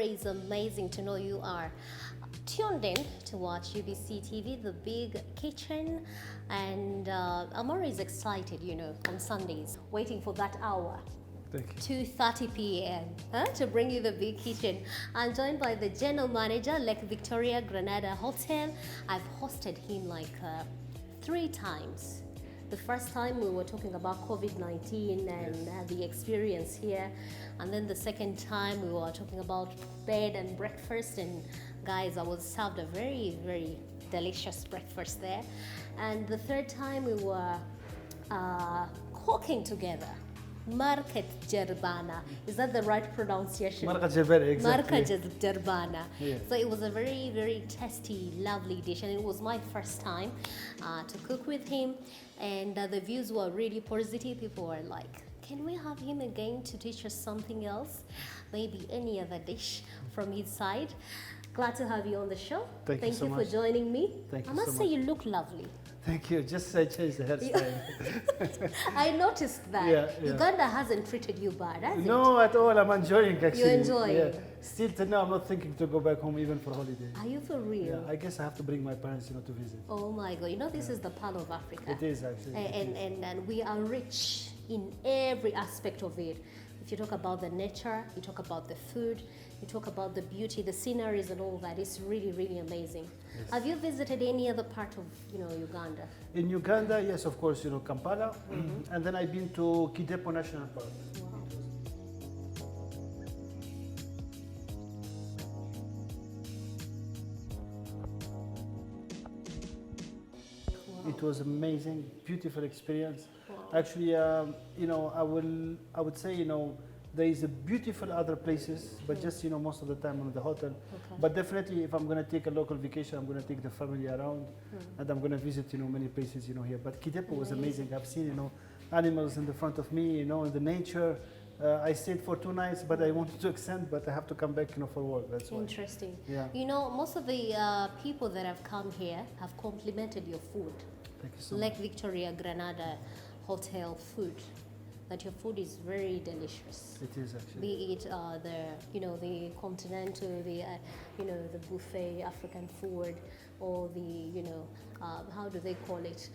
always amazing to know you are tuned in to watch UBC TV, The Big Kitchen, and I'm always excited, on Sundays, waiting for that hour. Thank you. 2:30 p.m. To bring you the Big Kitchen. I'm joined by the general manager, Lake Victoria Granada Hotel. I've hosted him like 3 times. The first time we were talking about COVID-19 and the experience here. And then the second time we were talking about bed and breakfast. And guys, I was served a very, very delicious breakfast there. And the third time we were cooking together. Market Jerbana. Is that the right pronunciation? Market Jerbana, exactly. Market Jerbana. Yeah. So it was a very, very tasty, lovely dish, and it was my first time to cook with him. And the views were really positive. People were like, can we have him again to teach us something else? Maybe any other dish from his side. Glad to have you on the show. Thank you so for much. joining me. Thank you I must so say much. you look lovely. Thank you. Just I changed the hairstyle. I noticed that. Yeah. Uganda hasn't treated you bad, has it? No, at all. I'm enjoying actually. You're enjoying? Yeah. Still till now, I'm not thinking to go back home even for holiday. Are you for real? Yeah. I guess I have to bring my parents, to visit. Oh my God! This is the Pearl of Africa. It is actually. And we are rich in every aspect of it. If you talk about the nature, you talk about the food, you talk about the beauty, the sceneries and all that. It's really, really amazing. Yes. Have you visited any other part of, Uganda? In Uganda, yes, of course, Kampala. And then I've been to Kidepo National Park. Wow. It was amazing, beautiful experience. Wow. Actually, I would say, there is a beautiful other places, but just, most of the time in the hotel. Okay. But definitely, if I'm going to take a local vacation, I'm going to take the family around, and I'm going to visit, many places, here. But Kidepo was amazing. I've seen, animals in the front of me, in the nature. I stayed for 2 nights, but I wanted to extend, but I have to come back, for work. That's why. Interesting. Yeah. Most of the people that have come here have complimented your food. Thank you so Lake much. Victoria Granada Hotel food. That your food is very delicious. It is actually. Be it the continental, the buffet African food, or the how do they call it,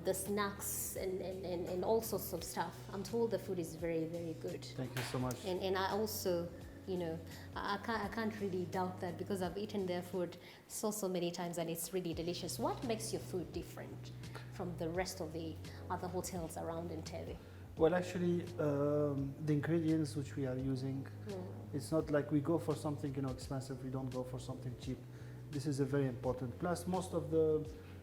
the snacks and all sorts of stuff. I'm told the food is very, very good. Thank you so much. And I also, I can't really doubt that because I've eaten their food so many times and it's really delicious. What makes your food different from the rest of the other hotels around Entebbe? Well, actually, the ingredients which we are using, it's not like we go for something expensive. We don't go for something cheap. This is a very important. Plus, most of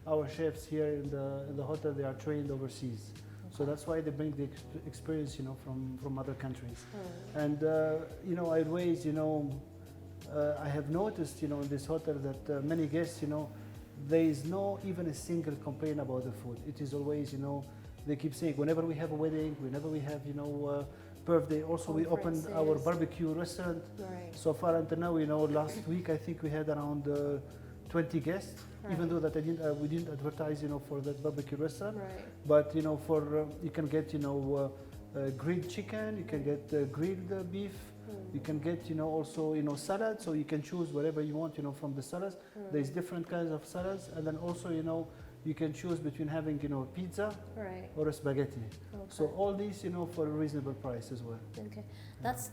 our chefs here in the hotel, they are trained overseas. Okay. So that's why they bring the experience from other countries. And I always I have noticed in this hotel that many guests there is no even a single complaint about the food. It is always they keep saying whenever we have a wedding, whenever we have birthday. Also, we opened our barbecue restaurant. Right. So far until now, last week I think we had around 20 guests. Right. Even though that we didn't advertise, for that barbecue restaurant. Right. But for you can get grilled chicken, you can get grilled beef. You can get also salad, so you can choose whatever you want from the salads. There's different kinds of salads, and then also you can choose between having pizza or a spaghetti. Okay. So all these for a reasonable price as well. Okay, that's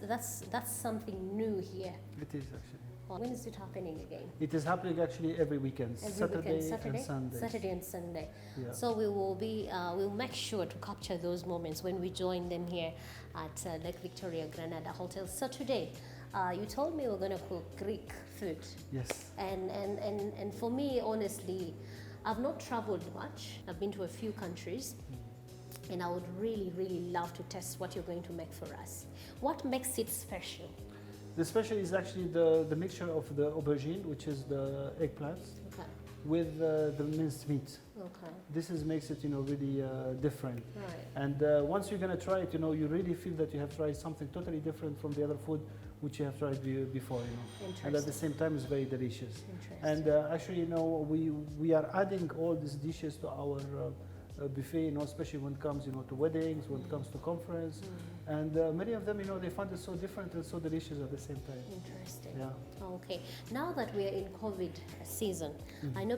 something new here. It is actually. When is it happening again? It is happening actually every weekend, Saturday and Sunday. Saturday and Sunday. Yeah. So we will be, we'll make sure to capture those moments when we join them here at Lake Victoria Granada Hotel. So today, you told me we're going to cook Greek food. Yes. And for me, honestly, I've not traveled much. I've been to a few countries. And I would really, really love to test what you're going to make for us. What makes it special? The special is actually the mixture of the aubergine, which is the eggplants, with the minced meat. Okay. This makes it, really different. Right. And once you're gonna try it, you really feel that you have tried something totally different from the other food which you have tried before, And at the same time, it's very delicious. And actually, we are adding all these dishes to our buffet, you know, especially when it comes, you know, to weddings, when it comes to conference, and many of them, you know, they find it so different and so delicious at the same time. Interesting. Yeah. Okay. Now that we are in COVID season, I know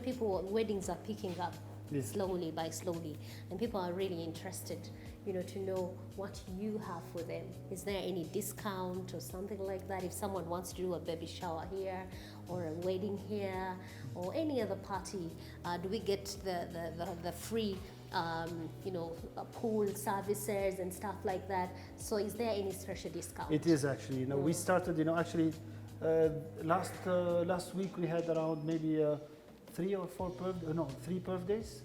weddings are picking up Yes. slowly by slowly, and people are really interested, you know, to know what you have for them. Is there any discount or something like that if someone wants to do a baby shower here or a wedding here or any other party? Do we get the free you know, pool services and stuff like that? So is there any special discount? It is actually, you know, we started, you know, actually last week we had around maybe 3 or 4 three birthdays.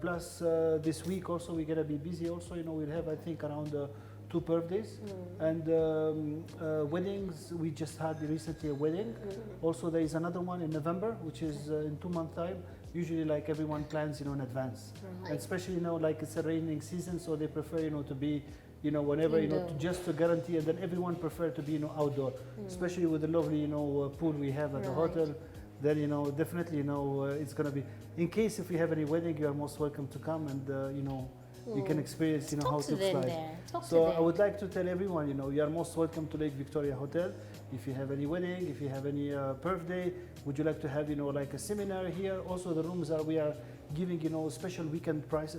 Plus this week also we're gonna be busy. Also, you know, we'll have I think around 2 birthdays and weddings. We just had recently a wedding. Also, there is another one in November, which is in 2 months' time. Usually, like everyone plans, you know, in advance, and especially, you know, like it's a raining season, so they prefer, you know, to be, you know, whenever, you know, just to guarantee, and then everyone prefer to be, you know, outdoor, especially with the lovely, you know, pool we have at the hotel. Then, you know, definitely, you know, it's gonna be. In case if we have any wedding, you are most welcome to come and, you know, you can experience, you know, how it looks like. So I would like to tell everyone, you know, you are most welcome to Lake Victoria Hotel. If you have any wedding, if you have any birthday, would you like to have, you know, like a seminar here? Also, the rooms we are giving, you know, special weekend price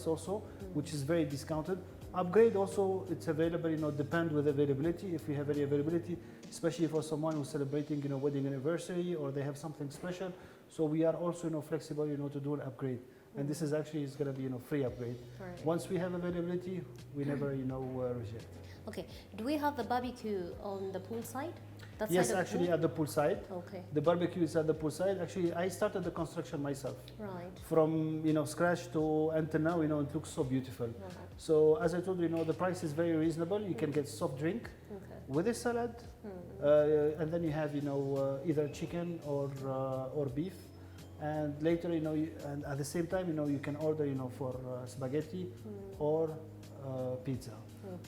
also, which is very discounted. Upgrade also, it's available, you know, depend with availability. If we have any availability, especially for someone who's celebrating, you know, wedding anniversary or they have something special. So we are also, you know, flexible, you know, to do an upgrade. And this is actually is going to be, you know, free upgrade. Right. Once we have availability, we never, you know, reject. Okay. Do we have the barbecue on the pool side? That yes, side actually at the pool side. Okay. The barbecue is at the pool side. Actually, I started the construction myself. Right. From, you know, scratch to until now, you know, it looks so beautiful. So as I told you, you know, the price is very reasonable. You can get soft drink with a salad, and then you have, you know, either chicken or beef. And later, you know, and at the same time, you know, you can order, you know, for spaghetti or pizza.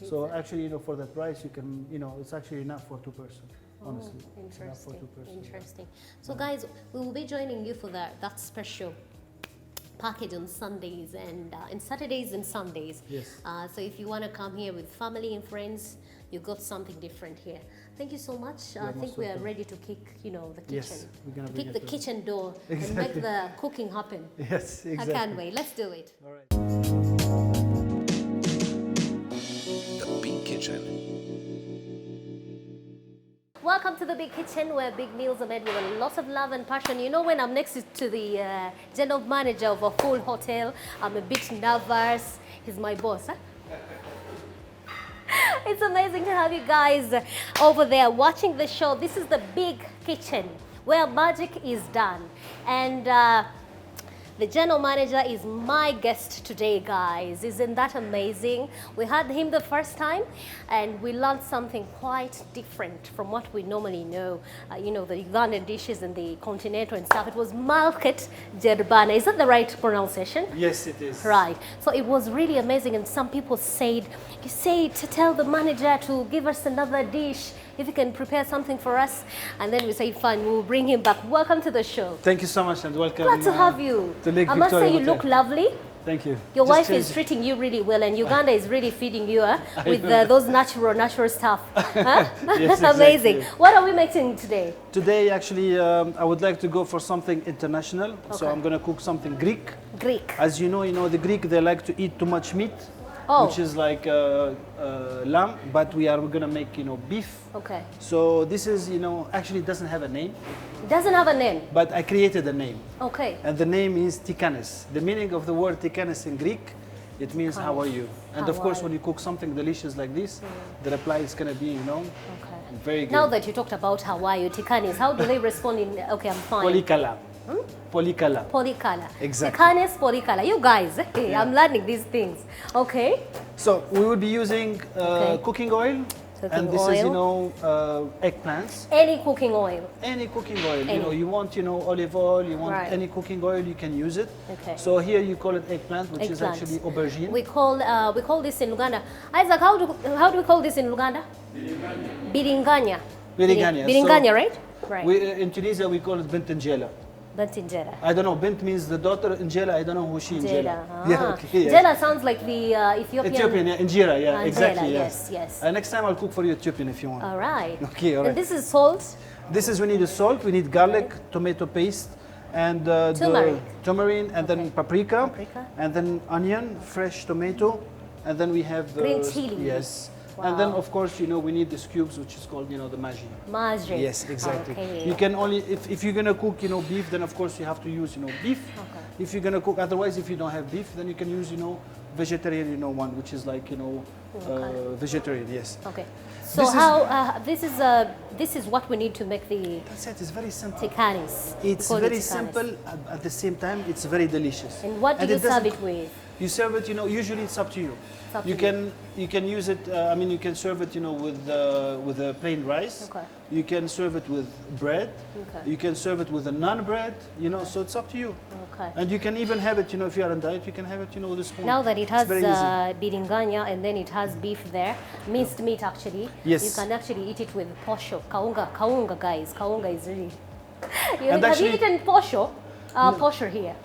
So actually, you know, for that price, you can, you know, it's actually enough for 2 persons. Honestly, interesting. enough for 2 persons. Interesting. So, guys, we will be joining you for that special package on Sundays and Saturdays and Sundays. Yes. So if you want to come here with family and friends, you got something different here. Thank you so much. I think we are ready to kick, you know, the kitchen. Yes, we're gonna kick the kitchen door and Exactly. make the cooking happen. Yes, exactly. I can't wait. Let's do it. All right. The Big Kitchen. Welcome to the Big Kitchen, where big meals are made with a lot of love and passion. You know, when I'm next to the general manager of a full hotel, I'm a bit nervous. He's my boss, huh? It's amazing to have you guys over there watching the show. This is the Big Kitchen, where magic is done. And the general manager is my guest today, guys. Isn't that amazing? We had him the first time and we learned something quite different from what we normally know. You know, the Ugandan dishes and the continental and stuff. It was Malket Jerbana. Is that the right pronunciation? Yes, it is. Right. So it was really amazing, and some people said, you say to tell the manager to give us another dish, if he can prepare something for us. And then we said, fine, we'll bring him back. Welcome to the show. Thank you so much and welcome. Glad to have you. To Lake I must say Victoria you look Hotel. lovely. Thank you. Your Just wife change is treating you really well, and Uganda is really feeding you with those natural stuff. Huh? Yes, Amazing. exactly. What are we making today? Today, actually, I would like to go for something international. So I'm going to cook something Greek. Greek. As you know, the Greek, they like to eat too much meat, which is like lamb, but we're going to make, you know, beef. Okay. So this is, you know, actually doesn't have a name, It doesn't have a name. but I created a name. Okay. And the name is tikanes. The meaning of the word tikanes in Greek, it means how are you? And of course, when you cook something delicious like this, the reply is going to be, you know, very good. Now that you talked about Hawaii, Tikanis, how do they respond in, okay, I'm fine. Polikala. Polikala. Polikala. Exactly. Tikanis, Polikala. You guys, I'm learning these things. Okay. So we will be using cooking oil. And this is, you know, eggplants. Any cooking oil. Any cooking oil. You know, you want, you know, olive oil, you want any cooking oil, you can use it. Okay. So here you call it eggplant, which is actually aubergine. We call this in Uganda. Isaac, how do we call this in Uganda? Biringanya. Biringanya. Biringanya, right? Right. In Tunisia we call it bintangela. Bint injera. I don't know. Bint means the daughter. Injera, I don't know who she Injera. Injera. Yeah, okay. Yes. Injera sounds like the Ethiopian. Ethiopian, yeah, injera, yeah, exactly. Yes, yes. Next time I'll cook for you Ethiopian if you want. All right. Okay, all right. And this is salt. This is we need the salt, we need garlic, tomato paste, and Turmeric. the tamarind, and then paprika, Paprika. and then onion, fresh tomato, and then we have the Green chili. Yes. And then Wow. of course, you know, we need these cubes, which is called, you know, the maji. Margarine. Yes, exactly. Okay. You can only if you're gonna cook, you know, beef, then of course you have to use, you know, beef. Okay. If you're gonna cook, otherwise, if you don't have beef, then you can use, you know, vegetarian, you know, one, which is like, you know, vegetarian. Yes. Okay. So This is- how this is what we need to make the That's it. It's very simple. tikkanis. We It's call it very tikkanis. simple. At the same time, it's very delicious. And what do you doesn't- serve it with? You serve it, you know, usually it's up to you. It's up You to can use it, I mean, you can serve it, you know, with a plain rice. Okay. You can serve it with bread. Okay. You can serve it with a naan bread, you know, so it's up to you. Okay. And you can even have it, you know, if you are on diet, you can have it, you know, with a spoon. Now that it It's has very easy. biringanya and then it has beef there, minced meat actually. Yes. You can actually eat it with posho, kaunga guys. Kaunga is really. And Have you actually- eaten posho? Posho here.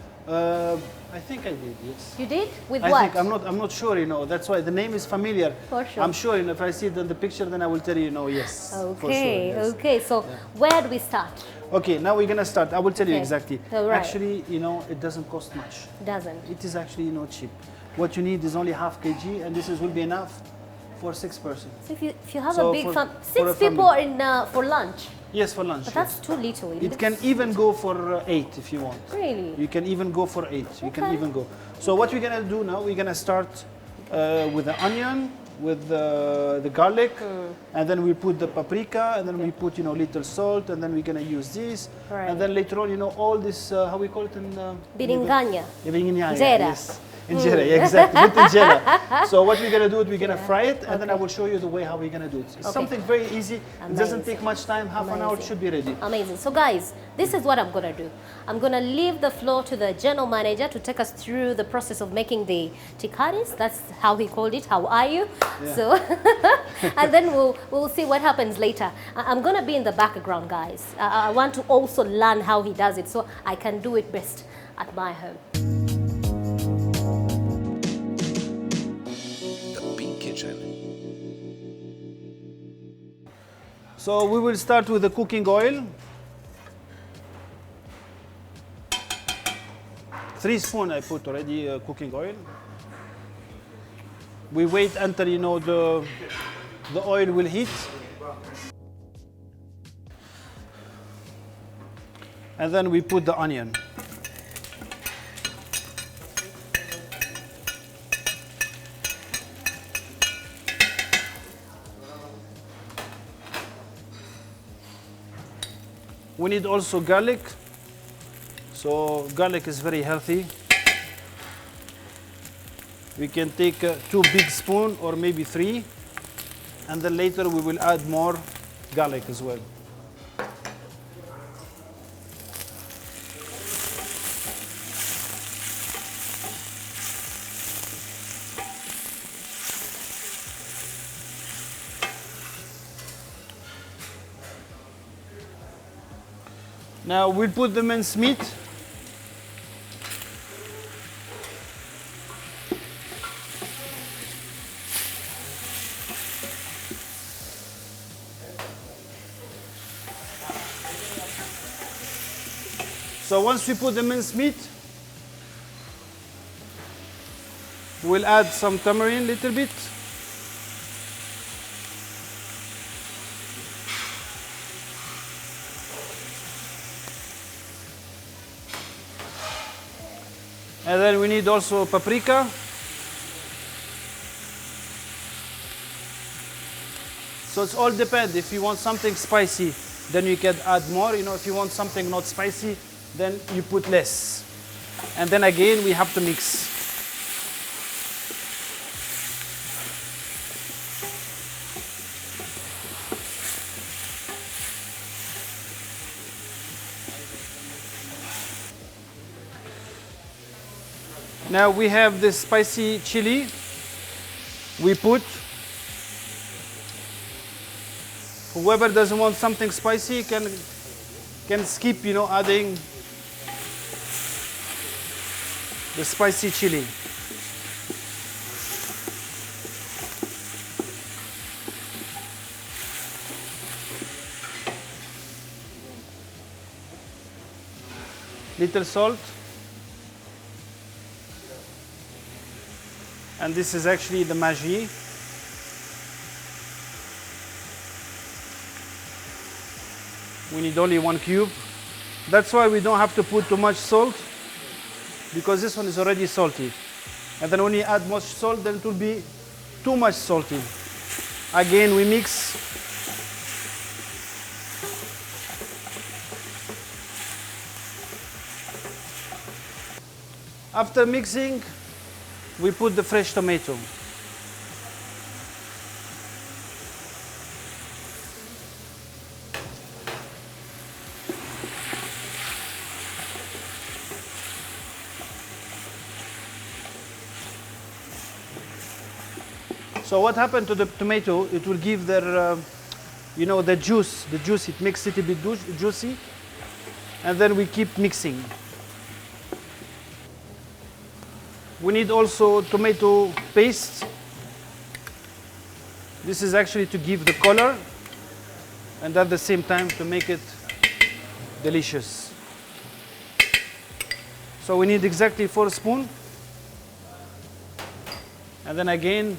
I think I did, yes. You did with I what? think I'm not sure, you know. That's why the name is familiar. For sure. I'm sure, and if I see it in the picture, then I will tell you, no, yes. For sure, Okay. yes. Okay. So where do we start? Okay, now we're gonna start. I will tell you Okay. exactly. All right. Actually, you know, it doesn't cost much. Doesn't. It is actually, you know, cheap. What you need is only half kg, and this will be enough for 6 persons. So if you have So a big for- fam, for a 6 people in for lunch, Yes, for lunch. but yes. that's too little. It can even go for 8 if you want. Really. You can even go for 8. You can Okay. even go. So what we're gonna do now? We're gonna start with the onion, with the garlic, and then we put the paprika, and then we put, you know, little salt, and then we're gonna use this, Right. and then later on, you know, all this how we call it in Biringanya. Yeah, biringanya, Injera. yes. Injera, yeah, exactly. With injera. So what we're gonna do is we're gonna fry it, and then I will show you the way how we're gonna do it. It's Okay. something very easy. It doesn't Amazing. take much time. Half an hour it Amazing. should be ready. Amazing. So guys, this is what I'm gonna do. I'm gonna leave the floor to the general manager to take us through the process of making the tikkanis. That's how he called it. How are you? Yeah. So, and then we'll see what happens later. I'm gonna be in the background, guys. I want to also learn how he does it, so I can do it best at my home. The Pink Kitchen. So we will start with the cooking oil. 3 spoons I put already cooking oil. We wait until, you know, the oil will heat. And then we put the onion. We need also garlic. So garlic is very healthy. We can take 2 big spoons or maybe 3, and then later we will add more garlic as well. Now we'll put the minced meat. So once we put the minced meat, we'll add some tamarind a little bit. And then we need also paprika. So it's all depend. If you want something spicy, then you can add more. You know, if you want something not spicy, then you put less. And then again, we have to mix. Now we have this spicy chili. We put. Whoever doesn't want something spicy can skip, you know, adding the spicy chili. Little salt. And this is actually the magi. We need only 1 cube. That's why we don't have to put too much salt, because this one is already salty. And then when you add much salt, then it will be too much salty. Again, we mix. After mixing, we put the fresh tomato. So what happened to the tomato? It will give their, the juice. The juice, it makes it a bit juicy. And then we keep mixing. We need also tomato paste. This is actually to give the color and at the same time to make it delicious. So we need exactly 4 spoons. And then again,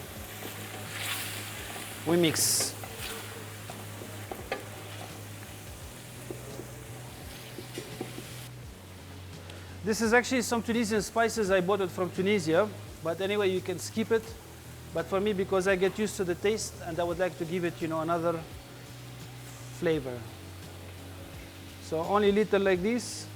we mix. This is actually some Tunisian spices. I bought it from Tunisia, but anyway, you can skip it. But for me, because I get used to the taste and I would like to give it, another flavor. So only little like this.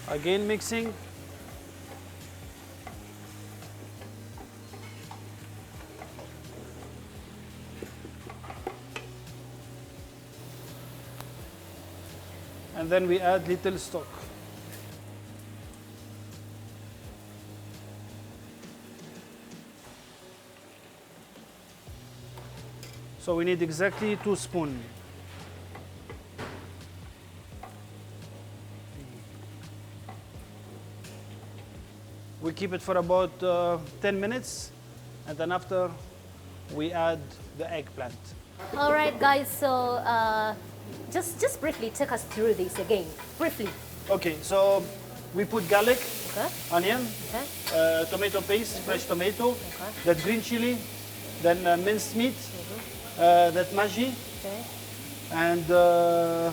Again mixing. And then we add little stock. So we need exactly 2 spoons. We keep it for about 10 minutes, and then after we add the eggplant. All right, guys. So just briefly take us through this again, briefly. Okay, so we put garlic, Okay. onion, Okay. tomato paste, fresh tomato, Okay. that green chili, then minced meat, that magi, Okay. and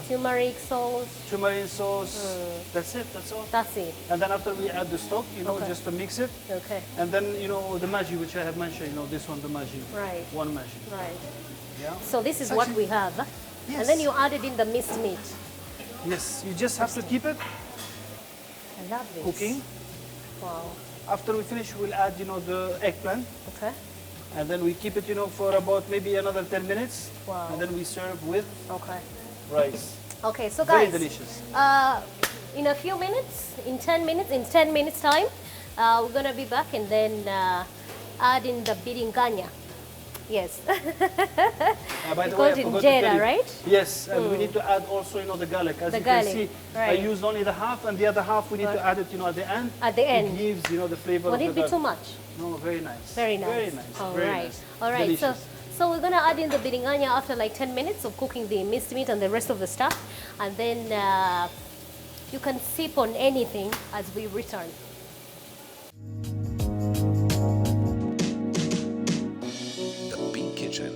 Turmeric sauce. turmeric sauce. That's it. That's all. That's it. And then after we add the stock, Okay. just to mix it. Okay. And then the magi, which I have mentioned, this one, the magi. Right. 1 magi. Right. Yeah. So this is what we have. Yes. And then you added in the minced meat. Yes. You just have to keep it I love this. cooking. Wow. After we finish, we'll add, the eggplant. Okay. And then we keep it, for about maybe another 10 minutes. Wow. And then we serve with Okay. rice. Okay. So Very guys, delicious. in a few minutes, in 10 minutes time, we're gonna be back and then add in the biringanya. Yes. By You the call way, it I forgot to injera, tell you. right? Yes, and we need to add also, the garlic. As The you garlic, can see, right. I used only the half, and the other half we need to add it, at the end. At the end. It gives, the flavor Would of it the be too garlic. much? No, very nice. Very nice. Very nice. All very right. nice. All right. So, Delicious. so we're gonna add in the biringanya after like 10 minutes of cooking the minced meat and the rest of the stuff, and then you can sip on anything as we return. The Big Kitchen.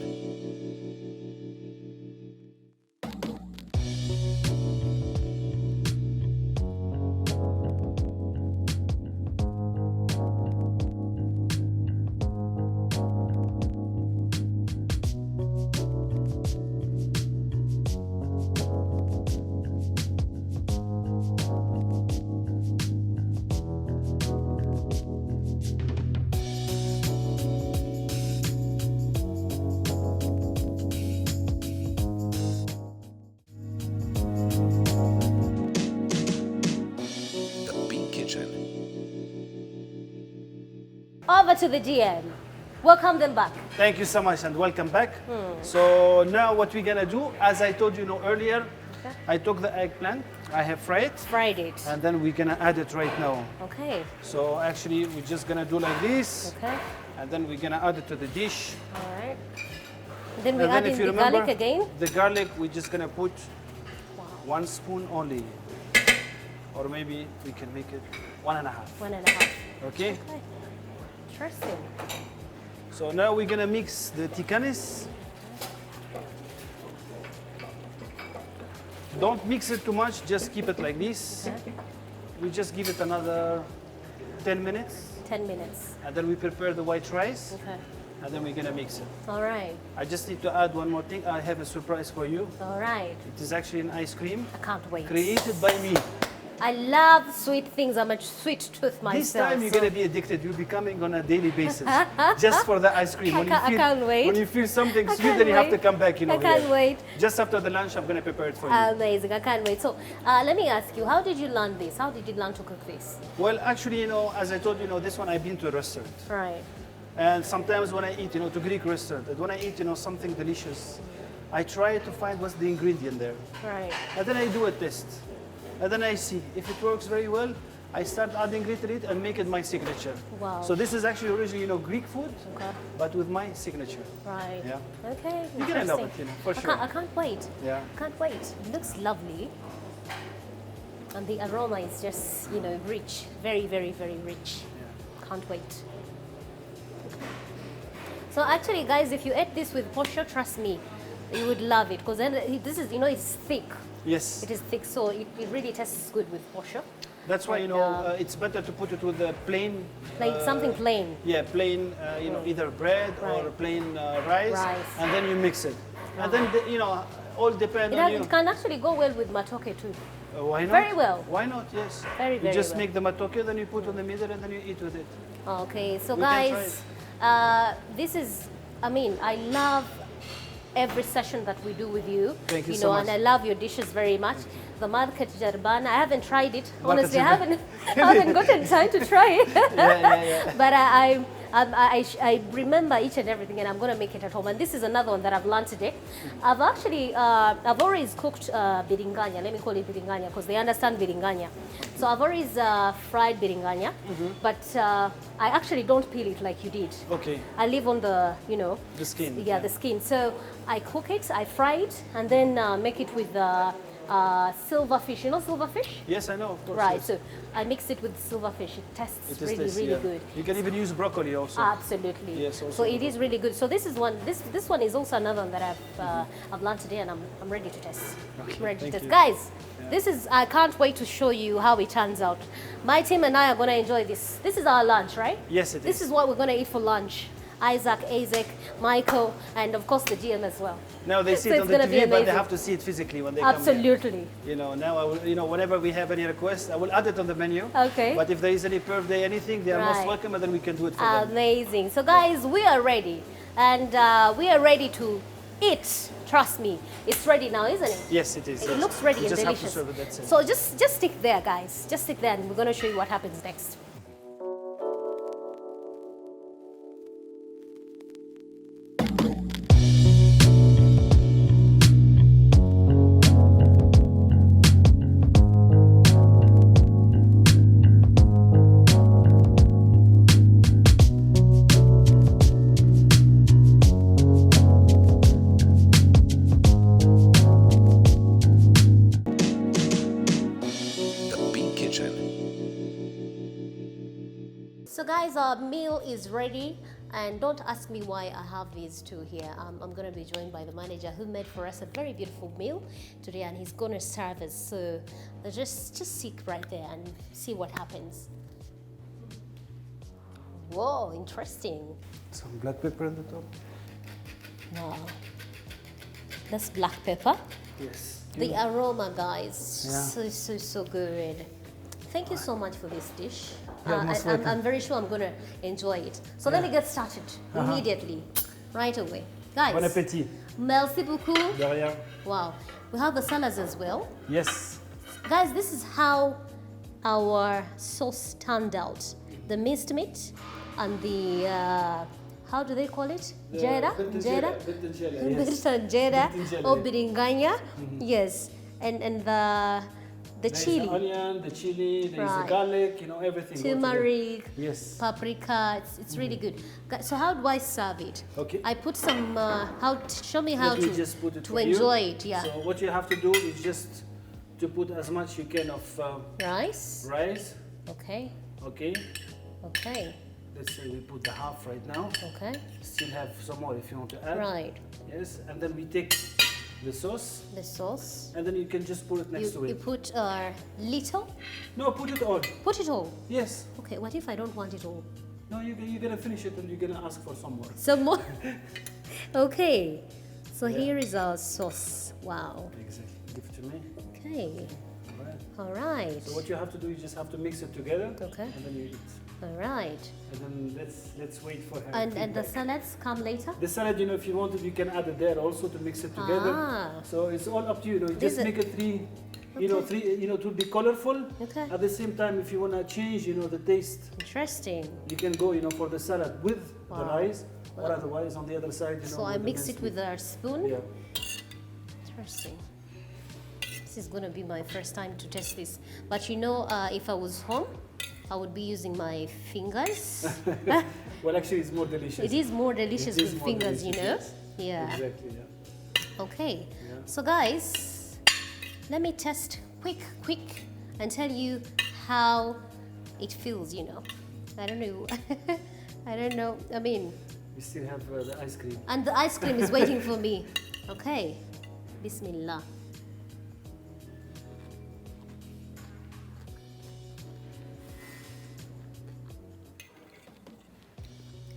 The Big Kitchen. Over to the DM. Welcome them back. Thank you so much and welcome back. So now what we're gonna do, as I told you earlier, I took the eggplant, I have fried it, Fried it. and then we're gonna add it right now. Okay. So actually we're just gonna do like this, Okay. and then we're gonna add it to the dish. All right. Then we And add then in if you the remember, garlic again. the garlic we're just gonna put 1 spoon only. Or maybe we can make it 1.5. 1.5. Okay? Okay. Interesting. So now we're gonna mix the ticanes. Don't mix it too much, just keep it like this. Okay. We just give it another 10 minutes, 10 minutes. and then we prepare the white rice, Okay. and then we're gonna mix it. All right. I just need to add one more thing. I have a surprise for you. All right. It is actually an ice cream I can't wait. created by me. I love sweet things. I'm a sweet tooth myself. This time you're so- gonna be addicted. You'll be coming on a daily basis just for the ice cream. I can't wait. When you feel something I sweet, can't then you have to wait. come back. I can't here. wait. Just after the lunch, I'm gonna prepare it for you. Amazing. I can't wait. So let me ask you, how did you learn this? How did you learn to cook this? Well, actually, as I told you, this one I've been to a restaurant, Right. and sometimes when I eat, to Greek restaurant, and when I eat, something delicious, I try to find what's the ingredient there, Right. and then I do a test, and then I see if it works very well. I start adding it and make it my signature. Wow. So this is actually originally, Greek food, Okay. but with my signature. Right. Yeah. Okay. You're gonna love interesting. it, for I sure. can't wait. Yeah. Can't wait. It looks lovely. And the aroma is just, rich. Very, very, very rich. Can't wait. So actually, guys, if you ate this with posho, trust me, you would love it. Because then this is, it's thick. Yes. It is thick, so it really tastes good with posho. That's why And, it's better to put it with the plain. Something plain. Yeah, plain. Either bread or Right. plain rice, Rice. and then you mix it, and then all depend on you. It can actually go well with matoke too. Why not? Very well. Why not? Yes. Very, You very just well. make the matoke, then you put on the middle, and then you eat with it. Okay, so We can guys, this is, I love every session that we do with you. Thank you so much. And I love your dishes very much. The market jarbana, I haven't tried it. Market Honestly, I jarbana. haven't gotten time to try it. Yeah. But I remember each and everything, and I'm going to make it at home. And this is another one that I've learned today. I've actually, I've always cooked biringanya. Let me call it biringanya because they understand biringanya. So I've always fried biringanya, but I actually don't peel it like you did. Okay. I leave on the, The skin. Yeah, the skin. So I cook it, I fry it, and then make it with silverfish. You know silverfish? Yes, I know. Of course. Right. Yes. So I mix it with silverfish. It tastes It is really, tasty, really yeah. good. You can even use broccoli also. Absolutely. Yes, So also it is really good. So this is one. This one is also another one that I've learned today, and I'm ready to test. Okay, I'm ready to thank test, you. guys. This is. I can't wait to show you how it turns out. My team and I are gonna enjoy this. This is our lunch, right? Yes, it This is. is what we're gonna eat for lunch. Isaac, Michael, and of course the GM as well. Now they see So it it's on the gonna be TV, but they amazing. have to see it physically when they come here. Absolutely. Now I will, whenever we have any requests, I will add it on the menu. Okay. But if there is any birthday, anything, they are most Right. welcome, and then we can do it for them. Amazing. So guys, we are ready, and we are ready to eat. Trust me, it's ready now, isn't it? Yes, it is. It yes. looks ready We and just delicious. have to serve it, that's it. So just stick there, guys. Just stick there, and we're gonna show you what happens next. The Pink Kitchen. So guys, our meal is ready, and don't ask me why I have these two here. I'm gonna be joined by the manager who made for us a very beautiful meal today, and he's gonna serve us. So just sit right there and see what happens. Whoa, interesting. Some black pepper on the top. Wow. That's black pepper. Yes. The aroma, guys, Yeah. so good. Thank you so much for this dish. You're most welcome. I'm very sure I'm gonna enjoy it. So let me get started immediately, right away. Guys, Bon appétit. merci beaucoup. De rien. Wow, we have the salads as well. Yes. Guys, this is how our sauce turned out. The minced meat and the how do they call it? The Jera? Bertanjela, yes. Bertanjela or Bertanjela. biringanya. Yes. And the There's chili. the onion, the chili, there's Right. the garlic, everything. all together. Turmeric, Yes. paprika. It's really good. So how do I serve it? Okay. I put some. Show me how Let me to just put it to for you. enjoy it. Yeah. So what you have to do is just to put as much you can of Rice. rice. Okay. Okay. Okay. Let's say we put the half right now. Okay. Still have some more if you want to add. Right. Yes. And then we take the sauce, The sauce. and then you can just put it next to You it. put little. No, put it all. Put it all. Yes. Okay. What if I don't want it all? No, you're gonna finish it and you're gonna ask for some more. Some more. Okay. So Yeah. here is our sauce. Wow. Exactly. Give it to me. Okay. All right. All right. So what you have to do, you just have to mix it together. Okay. And then you eat. All right. And then let's wait for her. And the feedback. salads come later. The salad, if you wanted, you can add it there also to mix it together. Ah. So it's all up to you. This Just is- make it three, Okay. to be colorful. Okay. At the same time, if you want to change, the taste, Interesting. you can go, for the salad with the Wow. rice, or Wow. otherwise on the other side, So I the mix it minced with meat. a spoon. Yeah. Interesting. This is gonna be my first time to test this. But if I was home, I would be using my fingers. Well, actually, it's more delicious. It is more delicious It is with more fingers, delicious, Yeah. Exactly. Yeah. Okay. Yeah. So guys, let me test quick, and tell you how it feels. I don't know. I don't know. I mean, We still have the ice cream. and the ice cream is waiting for me. Okay. Bismillah.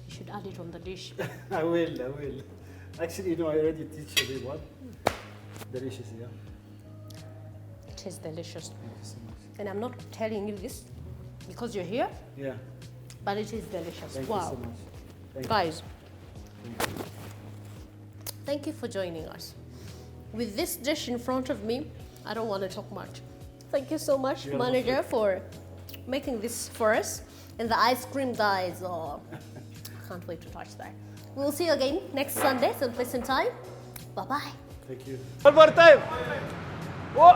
You should add it on the dish. I will. Actually, I already teach everyone. Delicious, yeah. It is delicious. Thank you so much. And I'm not telling you this because you're here, Yeah. but it is delicious. Thank Wow. you so much. Thank you. Guys, Thank you. thank you for joining us. With this dish in front of me, I don't want to talk much. Thank you so much, You're manager, for making this for us. And the ice cream, guys, can't wait to touch that. We'll see you again next Sunday, same place and time. Bye-bye. Thank you. One more time. Oh.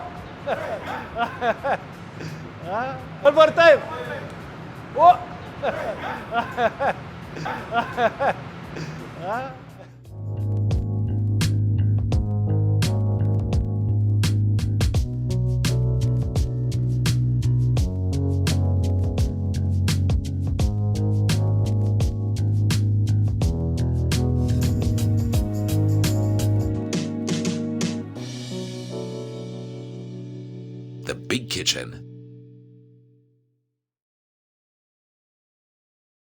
One more time. Oh. The Big Kitchen.